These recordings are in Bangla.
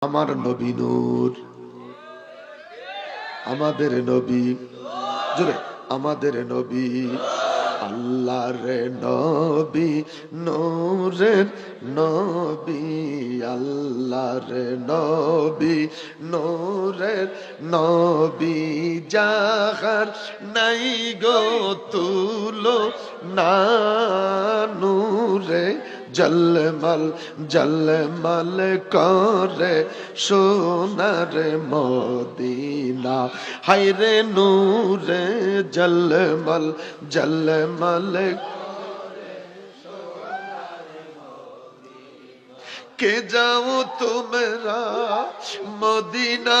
আমার নবী নূর, আমাদের নবী, জোরে আমাদের নবী, আল্লাহর নবী, নূরের নবী, আল্লাহর নবী, নূরের নবী, যাহার নাই গো তুলো না, নূরে জলমল জলমল করে সোনার মদিনা, হায়রে নূরে জলমল জলমল কে যাও তোমরা মদিনাতে,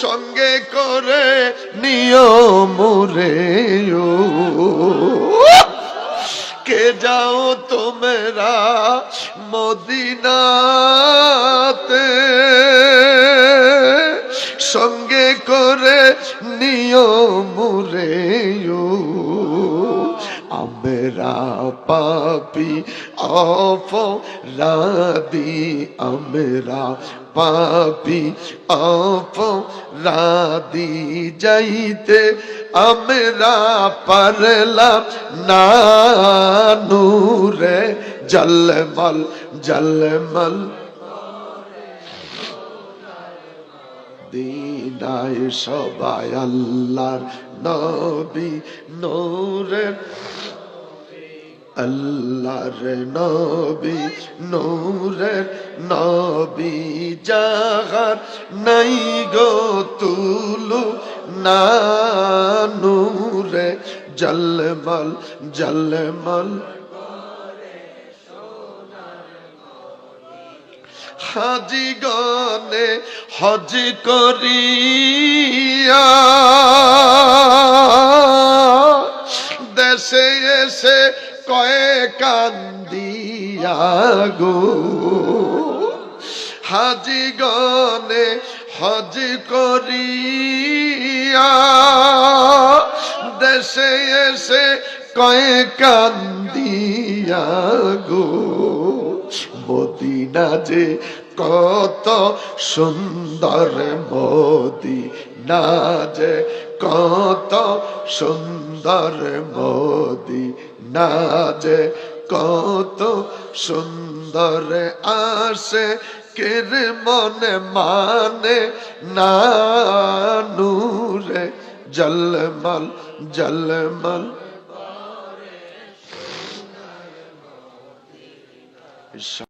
সঙ্গে করে নিয়মরে, কে যাও তোমরা মদিনাতে, সঙ্গে করে নিয়মরে, আমরা পাপি অপরাধী, আমরা পাপি অপরাধী, যাইতে আমরা পারলাম না, নূরে জলমল জলমল দিনায় সবাই আল্লাহর নবী, নূরের আল্লাহর নবী, নূরের নবী, যাহার নাই গো তুলু না, নূরে জলমল জলমল হাজিগণে হজ করিয়া দেশে এসে কয়ে কান্দিয়া গো, হাজিগণে হজ করিয়া দেশে এসে কয়ে কান্দিয়া গো, মদিনা যে কত সুন্দর, মদিনা যে কত সুন্দর, মদিনা যে কত সুন্দর, আসে কের মনে মানে না, নূরে জলমল জলমল